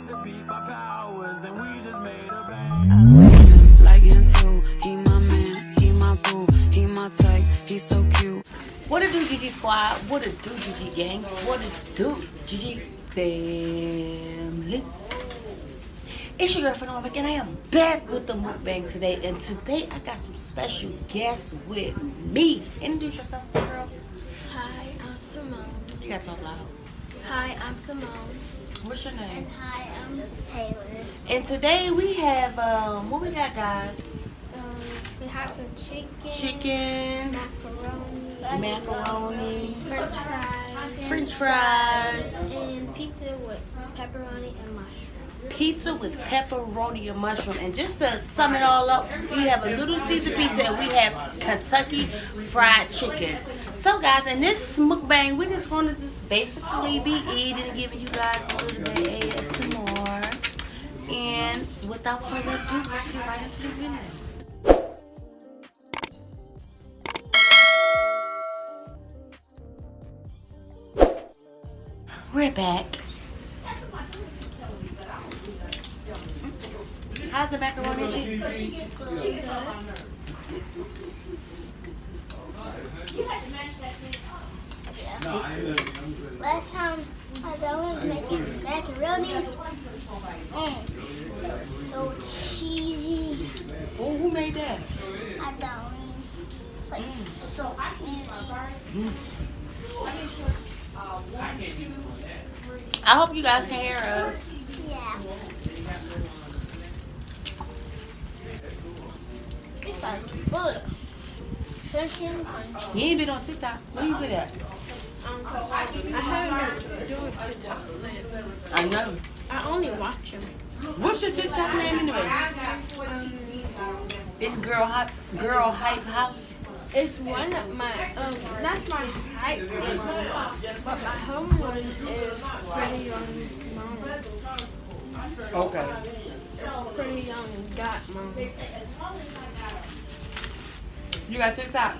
Like into, he my man, he my boo, he my type, he's so cute. What it do, GG Squad? What it do, GG Gang? What it do, GG Family? It's your girlfriend Norma, and I am back with the mukbang today. And today I got some special guests with me. Introduce yourself, girl. Hi, I'm Simone. You gotta talk loud. Hi, I'm Simone. What's your name? And hi, I'm Taylor. And today we have what we got, guys? We have some chicken. Chicken, macaroni, French fries, and pizza with pepperoni and mushroom. Pizza with pepperoni and mushroom. And just to sum it all up, we have a Little Caesar pizza and we have Kentucky Fried Chicken. So guys, in this mukbang, we just want to just basically be eating, giving you guys a little bit of ASMR. And without further ado, let's get right into the video. We're back. How's the macaroni and cheese? Last time I was making macaroni, and it was so cheesy. Oh, who made that? I don't like so cheesy. I hope you guys can hear us. Yeah. It's like butter. Chicken. You ain't been on TikTok. Where you been at? I haven't been doing TikTok. I know. I only watch them. What's your TikTok name anyway? It's Girl Hype House. It's one of my that's my hype name, but my home one is Pretty Young Mom. Okay. Pretty Young Dot Mom. You got TikTok?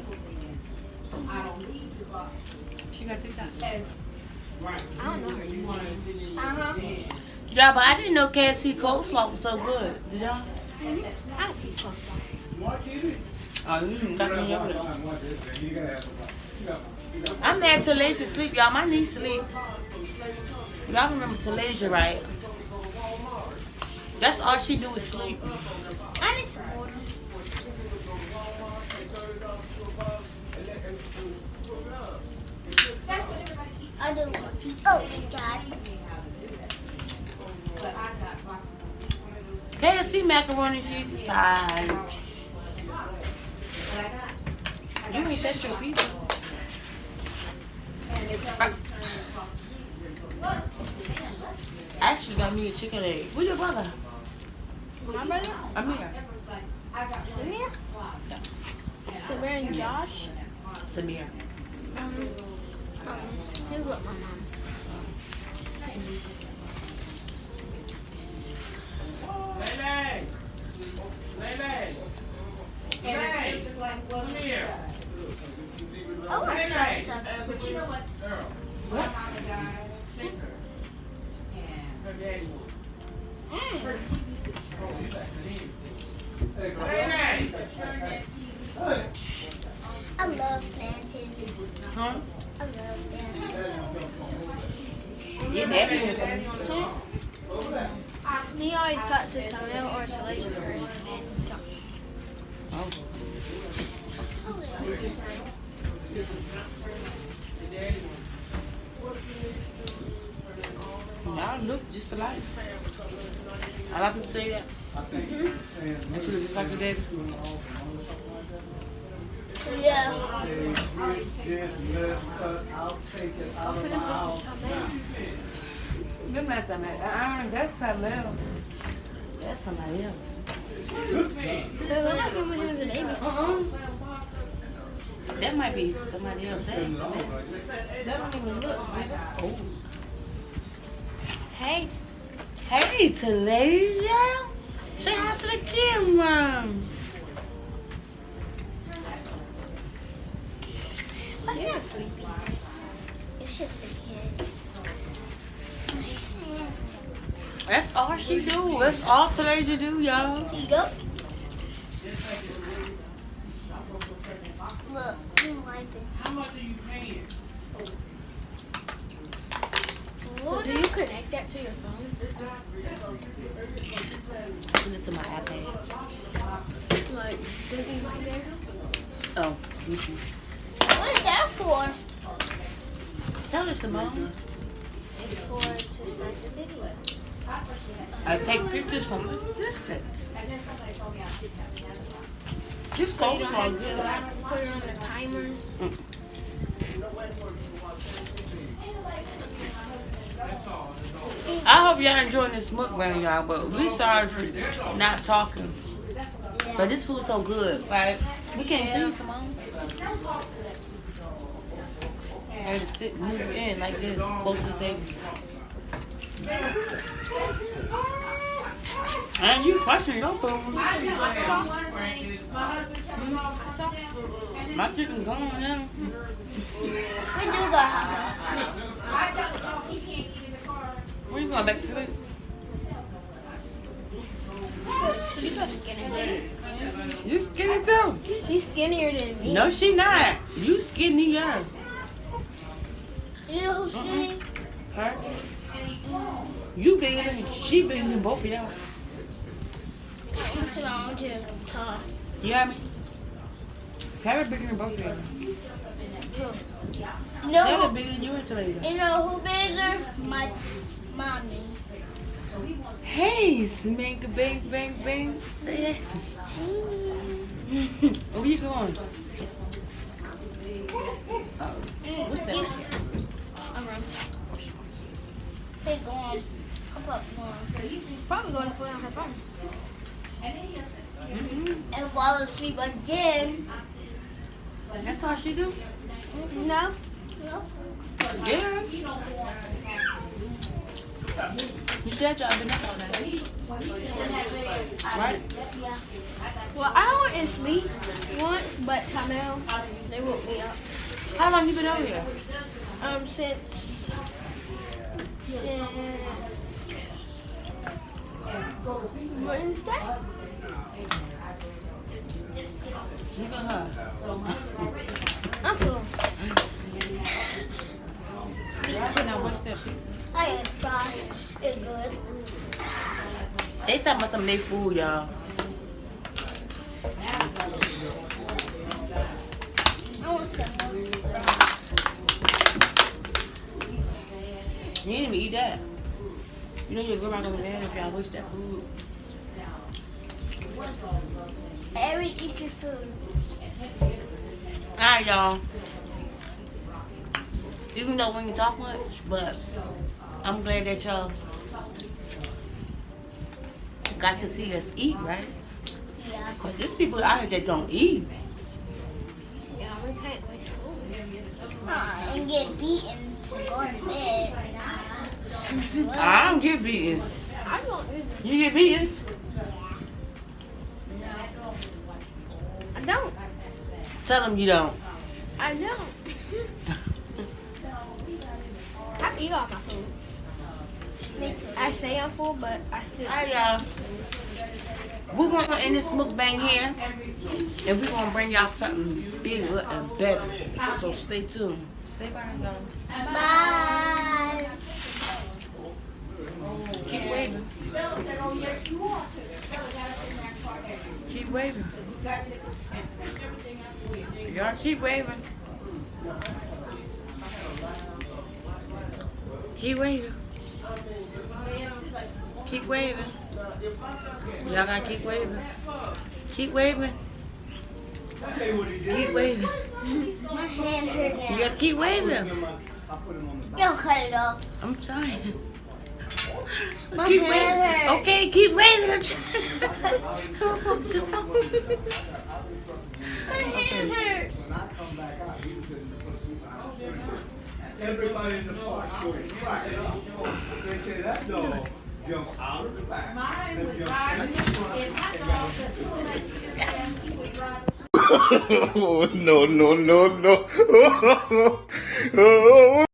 She got TikTok. I don't know. Yeah, but I didn't know KFC coleslaw was so good. Did y'all? I eat coleslaw. Oh, got me over there. I'm mad Talasia sleep, y'all. My niece sleep. Y'all remember Talasia, right? That's all she do is sleep. I need some water. I do want to. Oh, God. KFC macaroni cheese aside. You ain't touch your pizza. I actually got me a chicken egg. Who's your brother? My brother? Amir. Samir? Samir and Josh? Samir. He's with my mom. I want to try something. But you know what? What? I love plantain. Huh? I love plantain. Your daddy was coming. Me always talk to Samuel or Salasia first and talk to me. Oh. Y'all look just alike. A lot of people say that. And she look just like your daddy. Yeah. Them not Tamel. That's Tamel. That's somebody else. They look like him when he was a baby. That might be somebody else. That don't even look. That's old. Hey. Hey, Talasia. Say hi to the camera. But you're not sleepy. It's just a kid. That's all she do. That's all Talasia do, y'all. Here you go. Look, you like it. How much are you paying? So do you connect that to your phone? Send it to my iPad. Like, drinking right there? Oh, YouTube. What is that for? Tell her, Simone. It's for to start the video. I take pictures from a distance. Just So so you don't have to put it on the timer. I hope y'all enjoying this mukbang, y'all. But we sorry for not talking. But this food's so good, right? We can't see you, Simone. I had to sit, move in like this, close to the table. And you questioning your food. My chicken gone now. We do got Where you going, back to sleep? She's so skinny. You skinny too. She's skinnier than me. No, she not. You skinny, yeah. You know who's skinny? Her? You bigger than she bigger than both of y'all. You hear me? Tara bigger than both of y'all. No. Tara bigger than you and Talita. You know who bigger? My mommy. Hey, smank bang bang bang. Say that. Where you going? What's that? Hey, go on. Come up, go on. Probably going to play on her phone. And fall asleep again. That's all she do? No. No. Yeah. You said y'all been up all night. Right? Yeah. Well, I went to sleep once, but somehow they woke me up. How long you been over here? Since Wednesday. Look at her. I'm full. Y'all been out watch that pizza. I had fries. It's good. They talking about some of their food, y'all. I want some more. You didn't even eat that. You know your grandma gonna be mad if y'all waste that food. Every eat your food. Alright, y'all. Even though we ain't talk much, but I'm glad that y'all got to see us eat, right? Yeah. Because there's people out here that don't eat. Yeah, we can't waste food. And get beaten to go to bed. I don't get beaten. I don't either. You get beaten? I don't. Tell them you don't. I don't. I eat all my food. I say I'm full, but I still. Alright, y'all. We're going to end this mukbang here. And we're going to bring y'all something bigger and better. So stay tuned. Say bye, y'all. Bye. Keep waving. Keep waving. Y'all keep waving. Keep waving. Keep waving. Y'all gotta keep waving. Keep waving. Keep waving. My hand hurt now. You gotta keep waving. Don't cut it off. I'm trying. My Keep hand waving. hurts. Okay, keep waving. I'm trying. My hand hurts. When I come back out, he was in the everybody in the park going right. They say that dog jump out of the back. Mine would drive in my dog No, no, no, no.